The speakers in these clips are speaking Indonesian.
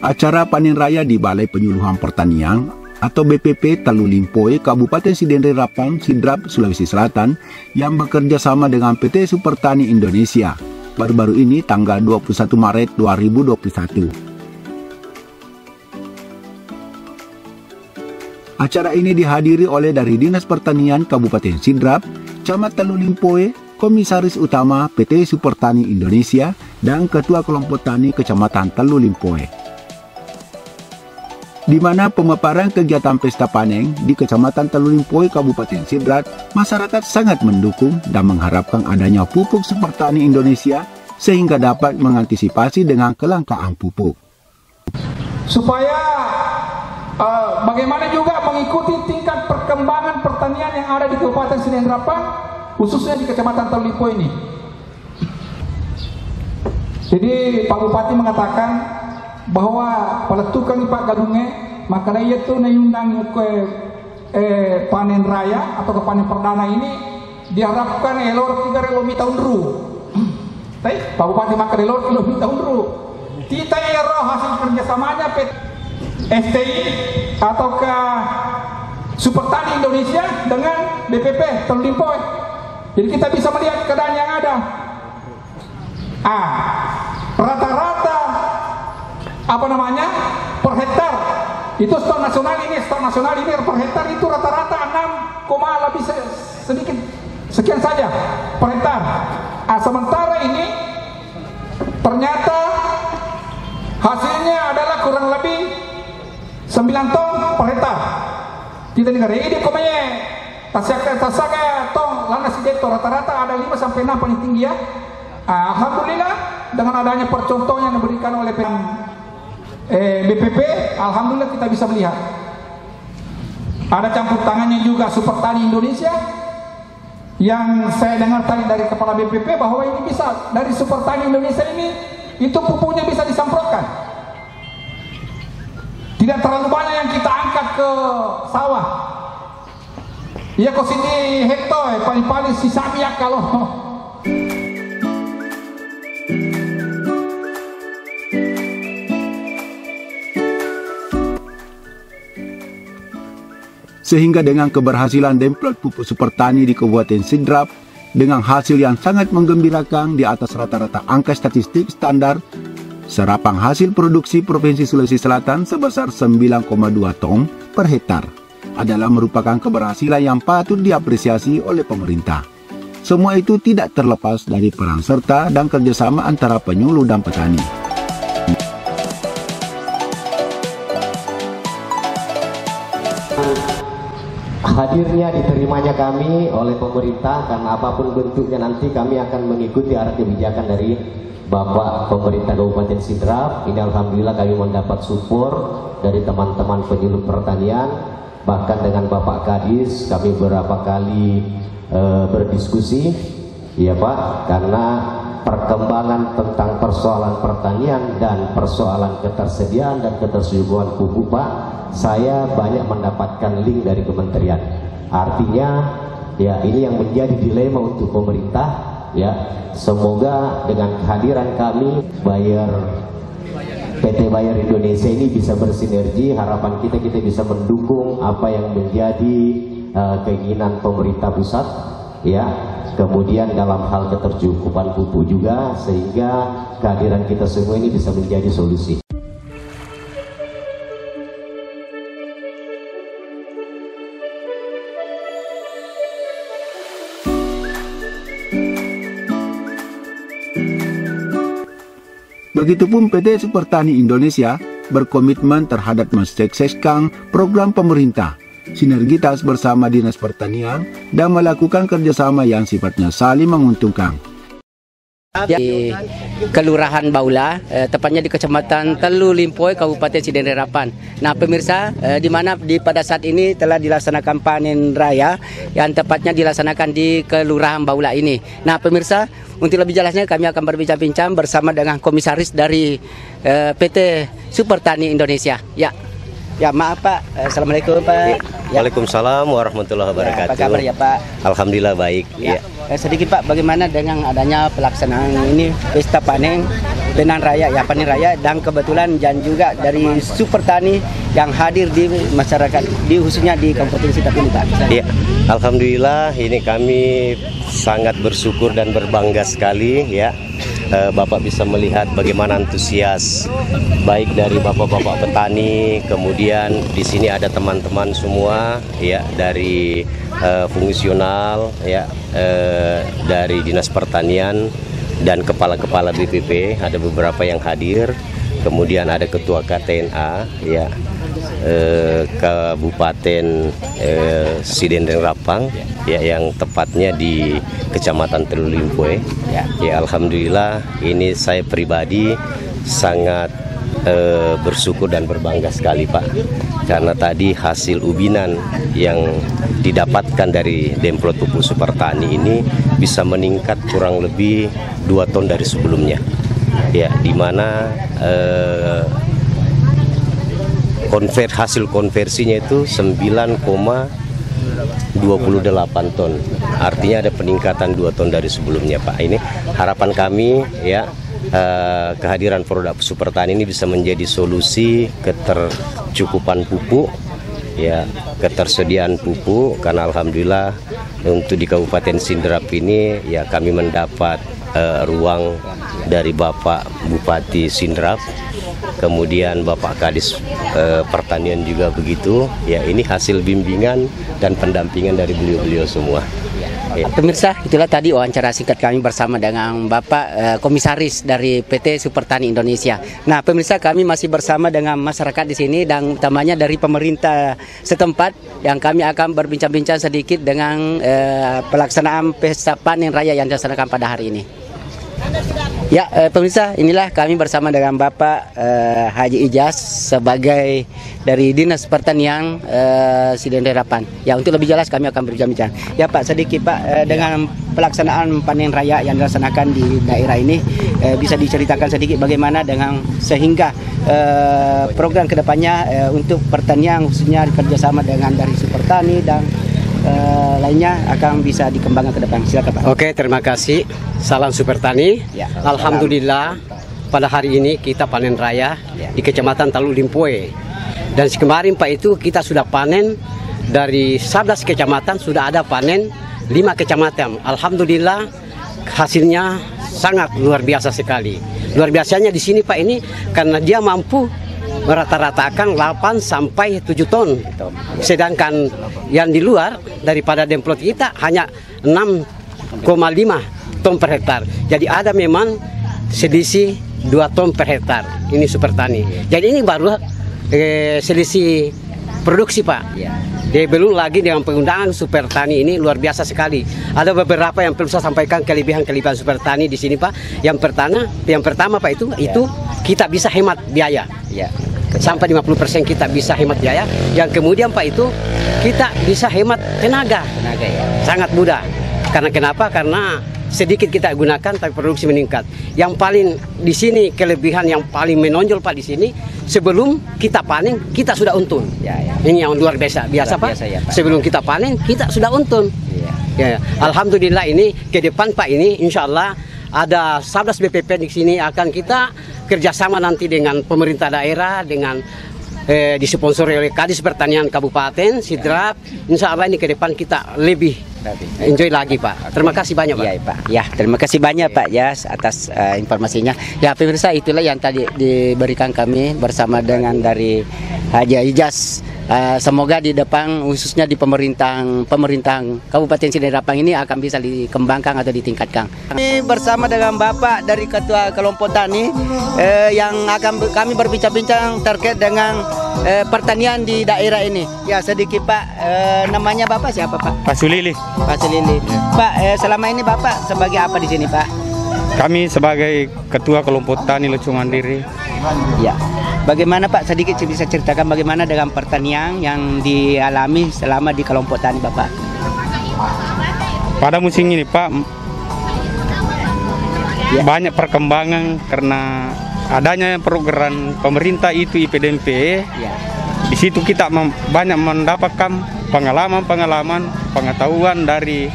Acara panen raya di Balai Penyuluhan Pertanian atau BPP Telu Limpoe, Kabupaten Sidenrerapan, Sidrap, Sulawesi Selatan yang bekerja sama dengan PT Supertani Indonesia. Baru-baru ini tanggal 21 Maret 2021. Acara ini dihadiri oleh dari Dinas Pertanian Kabupaten Sidrap, Camat Telu Limpoe, Komisaris Utama PT Supertani Indonesia, dan Ketua Kelompok Tani Kecamatan Telu Limpoe. Di mana pemaparan kegiatan pesta panen di Kecamatan Telu Limpoe, Kabupaten Sidrap, masyarakat sangat mendukung dan mengharapkan adanya pupuk Supertani Indonesia sehingga dapat mengantisipasi dengan kelangkaan pupuk. Supaya bagaimana juga mengikuti tingkat perkembangan pertanian yang ada di Kabupaten Sidenrerapan, khususnya di Kecamatan Telu Limpoe ini. Jadi Pak Bupati mengatakan bahwa peletukan di Pak Gadunge maka ia tuh nayundang ke panen raya atau ke panen perdana ini diharapkan elor 3 relomi tahun ru. Pak Bupati maka elor relomi tahun ru. Kita roh hasil kerjasamanya STI atau ke Supertani Indonesia dengan BPP Telu Limpoe. Jadi kita bisa melihat keadaan yang ada. Rata-rata per hektar itu stok nasional ini per hektar itu rata-rata 6, lebih sedikit sekian saja per hektar. Sementara ini ternyata hasilnya adalah kurang lebih 9 ton per hektar. Kita dengar ini komanya tasaka tong lana sideto rata-rata ada 5 sampai 6 paling tinggi ya. Alhamdulillah dengan adanya percontohan yang diberikan oleh BPP, alhamdulillah kita bisa melihat ada campur tangannya juga Supertani Indonesia yang saya dengar tadi dari kepala BPP bahwa ini bisa dari Supertani Indonesia ini itu pupuknya bisa disemprotkan, tidak terlalu banyak yang kita angkat ke sawah ya kok sini hektar paling-paling sisa minyak kalau sehingga dengan keberhasilan demplot pupuk Supertani di Kabupaten Sidrap dengan hasil yang sangat menggembirakan di atas rata-rata angka statistik standar, serapan hasil produksi Provinsi Sulawesi Selatan sebesar 9,2 ton per hektar adalah merupakan keberhasilan yang patut diapresiasi oleh pemerintah. Semua itu tidak terlepas dari peran serta dan kerjasama antara penyuluh dan petani. Hadirnya diterimanya kami oleh pemerintah karena apapun bentuknya nanti kami akan mengikuti arah kebijakan dari Bapak Pemerintah Kabupaten Sidrap. Ini alhamdulillah kami mendapat support dari teman-teman penyuluh pertanian, bahkan dengan Bapak Kadis kami beberapa kali berdiskusi ya Pak, karena perkembangan tentang persoalan pertanian dan persoalan ketersediaan dan ketersediaan pupuk Pak, saya banyak mendapatkan link dari kementerian. Artinya ya ini yang menjadi dilema untuk pemerintah ya. Semoga dengan kehadiran kami PT Bayer Indonesia ini bisa bersinergi. Harapan kita bisa mendukung apa yang menjadi keinginan pemerintah pusat ya. Kemudian dalam hal ketercukupan pupuk juga, sehingga kehadiran kita semua ini bisa menjadi solusi. Begitupun PT Supertani Indonesia berkomitmen terhadap mensukseskan program pemerintah, sinergitas bersama Dinas Pertanian, dan melakukan kerjasama yang sifatnya saling menguntungkan. Di Kelurahan Baula, tepatnya di Kecamatan Telu Limpoe, Kabupaten Sidenrerapan. Nah pemirsa, di mana pada saat ini telah dilaksanakan panen raya yang tepatnya dilaksanakan di Kelurahan Baula ini. Nah pemirsa, untuk lebih jelasnya kami akan berbincang-bincang bersama dengan komisaris dari PT Supertani Indonesia. Ya maaf Pak, Assalamualaikum Pak. Waalaikumsalam warahmatullahi wabarakatuh. Apa kabar ya Pak? Alhamdulillah baik. Sedikit Pak, bagaimana dengan adanya pelaksanaan ini pesta panen Penang Raya, ya panen raya, dan kebetulan dan juga dari super tani yang hadir di masyarakat, khususnya di Kabupaten Sidrap ini, Pak. Ya, alhamdulillah ini kami sangat bersyukur dan berbangga sekali ya. Bapak bisa melihat bagaimana antusias baik dari bapak-bapak petani, kemudian di sini ada teman-teman semua ya dari fungsional ya, dari Dinas Pertanian dan kepala-kepala BPP, ada beberapa yang hadir, kemudian ada ketua KTNA ya, Kabupaten Sidenrapang ya, yang tepatnya di Kecamatan Teluk Limpoe ya. Alhamdulillah ini saya pribadi sangat bersyukur dan berbangga sekali Pak, karena tadi hasil ubinan yang didapatkan dari Demplot Pupuk Super Tani ini bisa meningkat kurang lebih 2 ton dari sebelumnya ya, dimana hasil konversinya itu 9,28 ton, artinya ada peningkatan 2 ton dari sebelumnya Pak. Ini harapan kami ya, kehadiran produk Super Tani ini bisa menjadi solusi ketercukupan pupuk ya, ketersediaan pupuk, karena alhamdulillah untuk di Kabupaten Sidrap ini ya kami mendapat ruang dari Bapak Bupati Sidrap, kemudian Bapak Kadis Pertanian juga begitu ya. Ini hasil bimbingan dan pendampingan dari beliau-beliau semua ya. Pemirsa, itulah tadi wawancara singkat kami bersama dengan Bapak Komisaris dari PT Super Tani Indonesia. Nah, pemirsa, kami masih bersama dengan masyarakat di sini dan utamanya dari pemerintah setempat, yang kami akan berbincang-bincang sedikit dengan pelaksanaan pesta panen raya yang dilaksanakan pada hari ini. Ya, pemirsa, inilah kami bersama dengan Bapak Haji Ijaz sebagai dari Dinas Pertanian Sidenrapang. Ya, untuk lebih jelas kami akan berbincang-bincang. Ya Pak, sedikit Pak, dengan pelaksanaan panen raya yang dilaksanakan di daerah ini, bisa diceritakan sedikit bagaimana dengan sehingga program kedepannya untuk pertanian khususnya kerjasama dengan dari Super Tani dan lainnya akan bisa dikembangkan ke depan. Silakan Pak. Oke, terima kasih. Salam Super Tani. Ya, alhamdulillah pada hari ini kita panen raya di Kecamatan Teluk Limpoe. Dan kemarin Pak itu kita sudah panen dari 11 kecamatan, sudah ada panen 5 kecamatan. Alhamdulillah hasilnya sangat luar biasa sekali. Luar biasanya di sini Pak ini karena dia mampu merata-ratakan 8 sampai 7 ton. Sedangkan yang di luar daripada Demplot kita hanya 6,5 ton per hektar. Jadi ada memang selisih 2 ton per hektar. Ini Super Tani. Jadi ini baru selisih produksi Pak. Dia belum lagi dengan penggunaan Super Tani ini luar biasa sekali. Ada beberapa yang perlu saya sampaikan kelebihan-kelebihan Super Tani di sini Pak. Yang pertama Pak itu kita bisa hemat biaya. Sampai 50% kita bisa hemat biaya. Yang kemudian Pak itu kita bisa hemat tenaga ya. Sangat mudah. Karena kenapa? Karena sedikit kita gunakan tapi produksi meningkat. Yang paling di sini kelebihan yang paling menonjol Pak di sini, sebelum kita panen kita sudah untung. Ini yang luar biasa Pak. Ya, Pak. Sebelum kita panen kita sudah untung. Ya. Alhamdulillah ini ke depan Pak ini insya Allah ada 11 BPP di sini akan kita kerjasama nanti dengan pemerintah daerah, dengan disponsori oleh Kadis Pertanian Kabupaten Sidrap. Insya Allah ini ke depan kita lebih enjoy lagi Pak. Terima kasih banyak Pak. Ya, Pak. Ya, terima kasih banyak Pak ya atas informasinya. Ya pemirsa, itulah yang tadi diberikan kami bersama dengan dari Haji Ijaz. Semoga di depan khususnya di pemerintahan Kabupaten Sidenrapang ini akan bisa dikembangkan atau ditingkatkan. Kami bersama dengan Bapak dari Ketua Kelompok Tani yang akan kami berbincang-bincang terkait dengan pertanian di daerah ini. Ya sedikit Pak, namanya Bapak siapa Pak? Pak Sulili. Pak Sulili. Pak, selama ini Bapak sebagai apa di sini Pak? Kami sebagai Ketua Kelompok Tani Lecung Mandiri. Ya. Bagaimana Pak, sedikit bisa ceritakan bagaimana dengan pertanian yang dialami selama di kelompok tani Bapak? Pada musim ini Pak, banyak perkembangan karena adanya program pemerintah itu IPDMP. Di situ kita banyak mendapatkan pengalaman, pengetahuan dari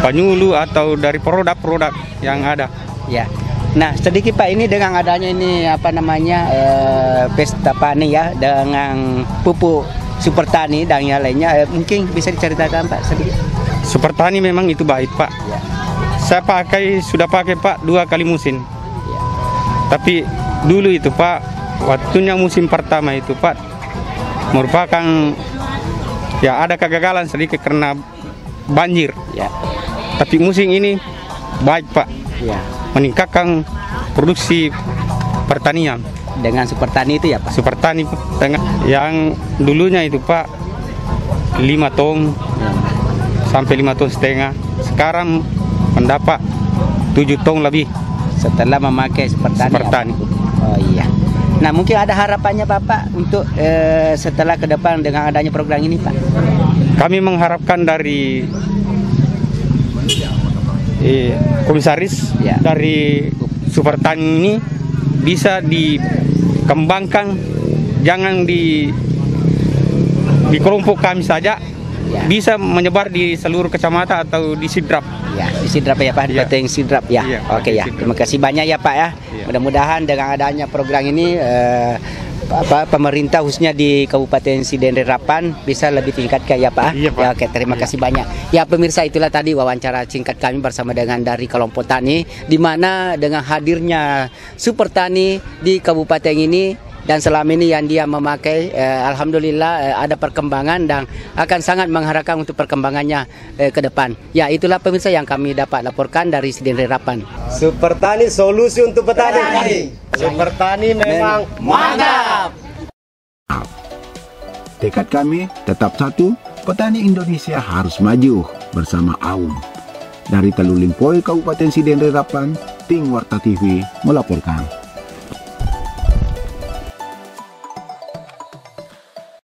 penyuluh atau dari produk-produk yang ada. Ya. Nah, sedikit Pak, ini dengan adanya ini apa namanya pesta panen ya dengan pupuk Super Tani dan yang lainnya, mungkin bisa diceritakan Pak sedikit. Super Tani memang itu baik Pak. Ya. Saya sudah pakai Pak 2 kali musim. Ya. Tapi dulu itu Pak, waktunya musim pertama itu Pak merupakan ya ada kegagalan sedikit karena banjir. Ya. Tapi musim ini baik Pak. Ya. Meningkatkan produksi pertanian Dengan Super Tani itu ya Pak. Super Tani dengan yang dulunya itu Pak 5 ton sampai 5 ton setengah, sekarang mendapat 7 ton lebih Setelah memakai Super Tani. Super Tani. Oh iya. Nah, mungkin ada harapannya Bapak untuk setelah ke depan dengan adanya program ini Pak. Kami mengharapkan dari komisaris Ya. dari Super Tani ini bisa dikembangkan, jangan di kelompok kami saja, Ya. bisa menyebar di seluruh kecamatan atau di Sidrap. Ya, di Sidrap ya Pak, di Ya. Pateng Sidrap ya. Iya, Oke ya, Sidrap. terima kasih banyak ya Pak ya. Iya. Mudah-mudahan dengan adanya program ini pemerintah khususnya di Kabupaten Sidenderapan bisa lebih tingkatkan ya Pak. Iya, Pak. Ya, oke, terima kasih banyak. Ya pemirsa, itulah tadi wawancara singkat kami bersama dengan dari kelompok tani, di mana dengan hadirnya Super Tani di kabupaten ini dan selama ini yang dia memakai, alhamdulillah ada perkembangan dan akan sangat mengharapkan untuk perkembangannya ke depan. Ya, itulah pemirsa yang kami dapat laporkan dari Sidenderapan. Super Tani solusi untuk petani. Super Tani memang mantap. Tekad kami tetap satu, petani Indonesia harus maju bersama AUM. Dari Talu Limpoi, Kabupaten Sidenderapan, Tim Warta TV melaporkan.